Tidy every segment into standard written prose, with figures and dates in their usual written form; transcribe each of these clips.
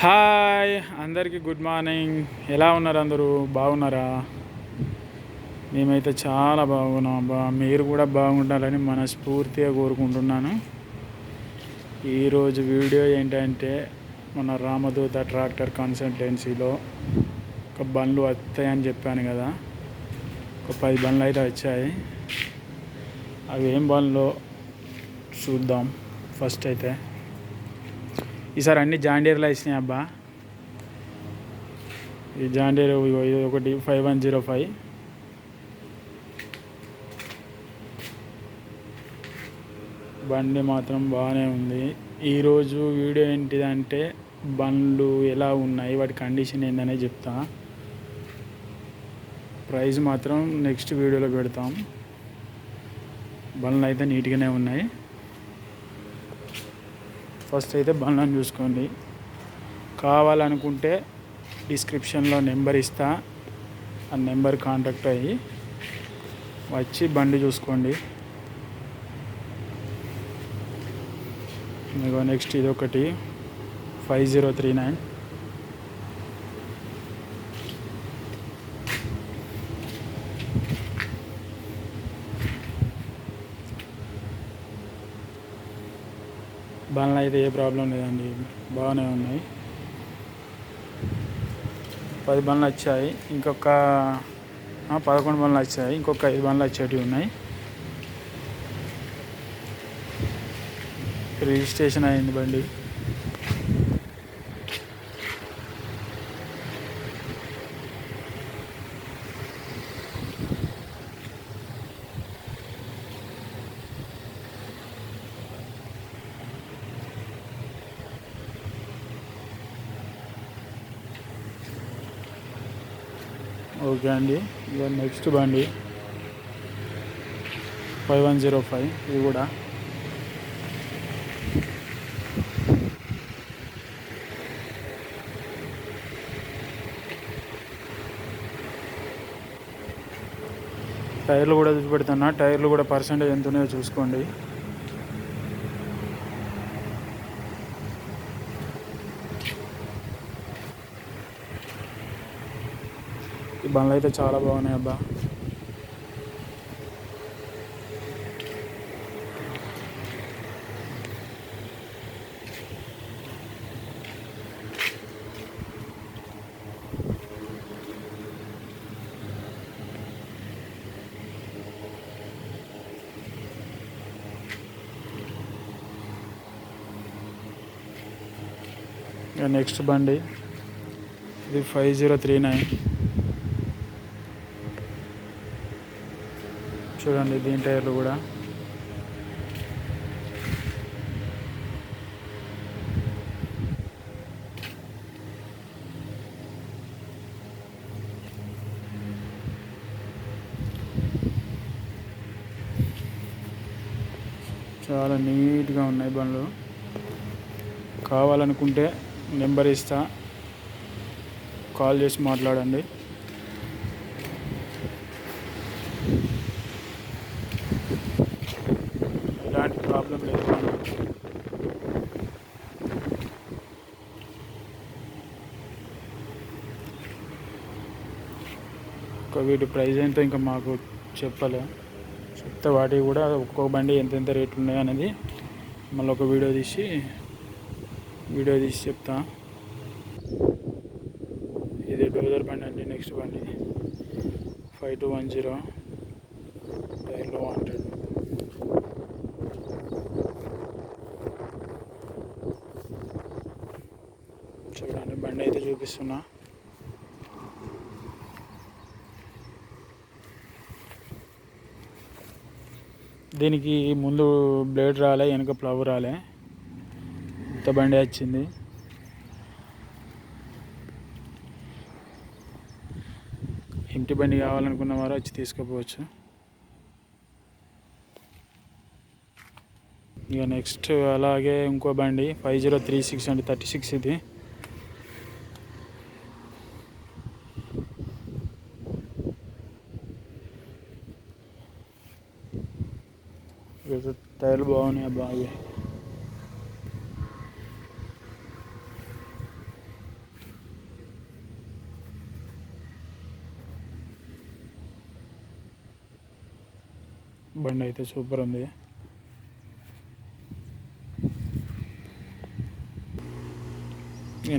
Hi అందరికీ good morning. ఎలా ఉన్నారు? అందరూ బాగున్నారా? మేమైతే చాలా బాగున్నాం అబ్బా. మీరు కూడా బాగుండాలని మనస్ఫూర్తిగా కోరుకుంటున్నాను. ఈరోజు వీడియో ఏంటంటే మన రామదూత ట్రాక్టర్ కన్సల్టెన్సీలో ఒక బండ్లు వస్తాయని చెప్పాను కదా. ఒక 10 బండ్లు అయితే వచ్చాయి. అవి ఏం బండ్లో చూద్దాం. ఫస్ట్ అయితే ఈసారి అన్ని జాండీర్లు వేసినాయి అబ్బా. ఈ జాండీర్ ఒకటి 5105, బండి మాత్రం బాగానే ఉంది. ఈరోజు వీడియో ఏంటిదంటే బండ్లు ఎలా ఉన్నాయి, వాటి కండిషన్ ఏందనే చెప్తా. ప్రైస్ మాత్రం నెక్స్ట్ వీడియోలో పెడతాం. బండ్లు అయితే నీట్గానే ఉన్నాయి. ఫస్ట్ అయితే బండ్లను చూసుకోండి. కావాలనుకుంటే డిస్క్రిప్షన్లో నెంబర్ ఇస్తా, ఆ నెంబర్ కాంటాక్ట్ అయ్యి వచ్చి బండి చూసుకోండి. మీకు నెక్స్ట్ ఇది ఒకటి 5039, బండ్లు అయితే ఏ ప్రాబ్లం లేదండి, బాగానే ఉన్నాయి. 10 బండ్లు వచ్చాయి. ఇంకొక 11 బండ్లు వచ్చాయి. ఇంకొక 5 బండ్లు వచ్చేటివి ఉన్నాయి. రిజిస్ట్రేషన్ అయింది బండి. ఓకే అండి. ఇక నెక్స్ట్ బండి 5105, ఇది కూడా టైర్లు కూడా చూపెడుతున్నా. టైర్లు కూడా పర్సెంటేజ్ ఎంత ఉన్నాయో చూసుకోండి. ఈ బండ్లు అయితే చాలా బాగున్నాయి అబ్బా. నెక్స్ట్ బండి ఇది 5039, చూడండి. దీని టైర్లు కూడా చాలా నీట్గా ఉన్నాయి బండ్లు. కావాలనుకుంటే నెంబర్ ఇస్తా, కాల్ చేసి మాట్లాడండి. ఎలాంటి ప్రాబ్లం లేదు. వీటి ప్రైస్ ఏంటో ఇంకా మాకు చెప్పలే. చెప్తే వాటికి కూడా ఒక్కొక్క బండి ఎంతెంత రేట్లు ఉన్నాయి అనేది మళ్ళీ ఒక వీడియో తీసి చెప్తా. ఇది డోజర్ బండి అండి. నెక్స్ట్ బండి 5210, టైర్లో 100. చూడండి, బండి అయితే చూపిస్తున్నా. దీనికి ముందు బ్లేడ్ రాలే, వెనక ప్లవ్ రాలే, ఇంత బండి వచ్చింది. ఇంటి బండి కావాలనుకున్న వారు వచ్చి తీసుకుపోవచ్చు. ఇక నెక్స్ట్ అలాగే ఇంకో బండి 5036 అంటే 36, ఇది టైర్లు బాగున్నాయి బాగా. బండి అయితే సూపర్ ఉంది.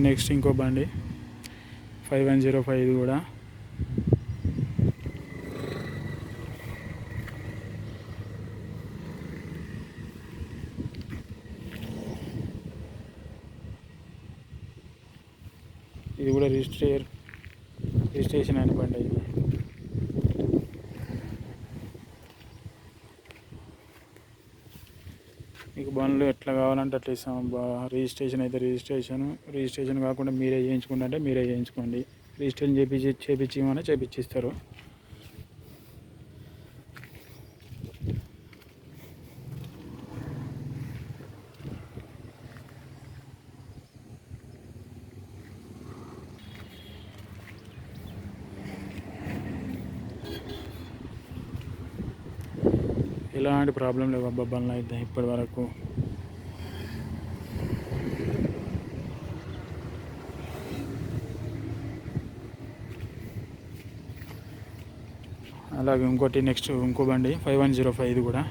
నెక్స్ట్ ఇంకో బండి 5105 ఇది కూడా రిజిస్ట్రేషన్ అయిన బండి ఇది. మీకు బండ్లు ఎట్లా కావాలంటే అట్లా ఇస్తాం. రిజిస్ట్రేషన్ అయితే రిజిస్ట్రేషన్ కాకుండా మీరే చేయించుకుంటే అంటే మీరే చేయించుకోండి. రిజిస్ట్రేషన్ చేయించమని చేయించిస్తారు. ఎలాంటి ప్రాబ్లం లేవు అబ్బా బండ్లు అయితే ఇప్పటి వరకు. అలాగే నెక్స్ట్ ఇంకో బండి 5105 ఇది కూడా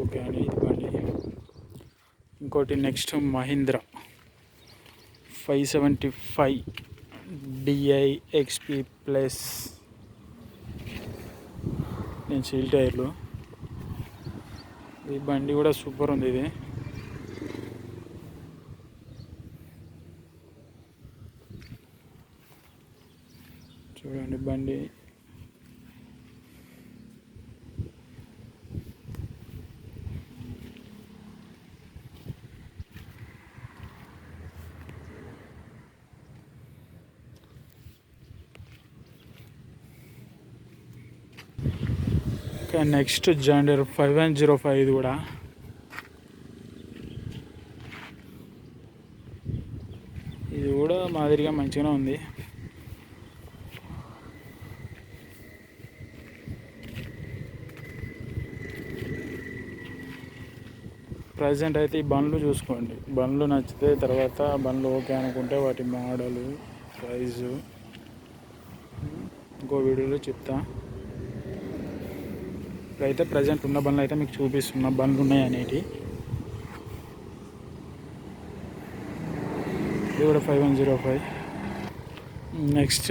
ఓకే అండి. ఇది బండి ఇంకోటి next Mahindra 575 DI XP plus నేను సీల్ టైర్లు. ఈ బండి కూడా సూపర్ ఉంది. ఇది చూడండి బండి నెక్స్ట్ జాండీర్ 5105 ఇది కూడా మాదిరిగా మంచిగానే ఉంది. ప్రజెంట్ అయితే ఈ బండ్లు చూసుకోండి. బండ్లు నచ్చితే తర్వాత బండ్లు ఓకే అనుకుంటే వాటి మోడలు ప్రైజు ఇంకో వీడియోలో చెప్తా. ఇప్పుడైతే ప్రజెంట్ ఉన్న బండ్లు అయితే మీకు చూపిస్తున్న బండ్లు ఉన్నాయి అనేటివి. ఇది కూడా 5105. నెక్స్ట్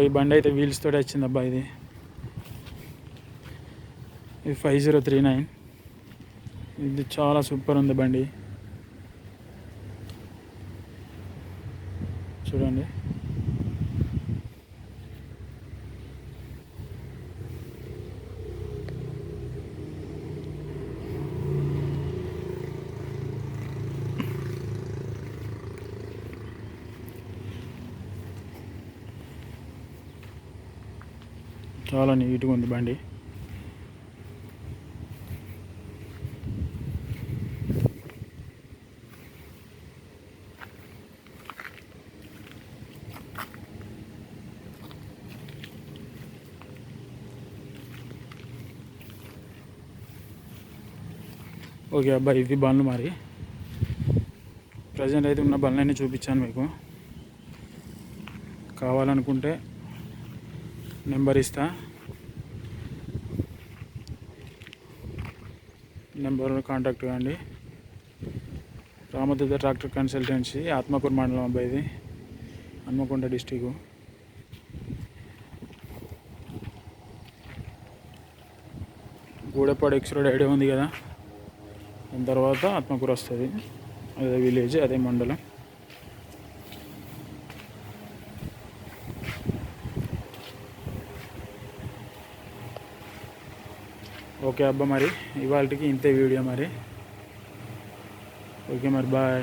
ఈ బండి అయితే వీల్స్ తోటి వచ్చింది అబ్బా. ఇది 5039. ఇది చాలా సూపర్ ఉంది బండి. చూడండి చాలా నీట్గా ఉంది బండి. ఓకే అబ్బాయి, ఇది బండ్లు మరి. ప్రజెంట్ అయితే ఉన్న బండ్లన్నీ చూపించాను మీకు. కావాలనుకుంటే నెంబర్ ఇస్తా, నెంబర్ కాంటాక్ట్ కాండి. రామదూత ట్రాక్టర్ కన్సల్టెన్సీ, ఆత్మకూరు మండలం అబ్బాయి, ఇది Hanmakonda district. Gudepadu X road idea ఉంది కదా, దాని తర్వాత ఆత్మకూరు వస్తుంది. అదే విలేజ్, అదే మండలం. ఓకే అబ్బా, మరి ఇవాళకి ఇంతే వీడియో మరి. ఓకే మరి, బాయ్.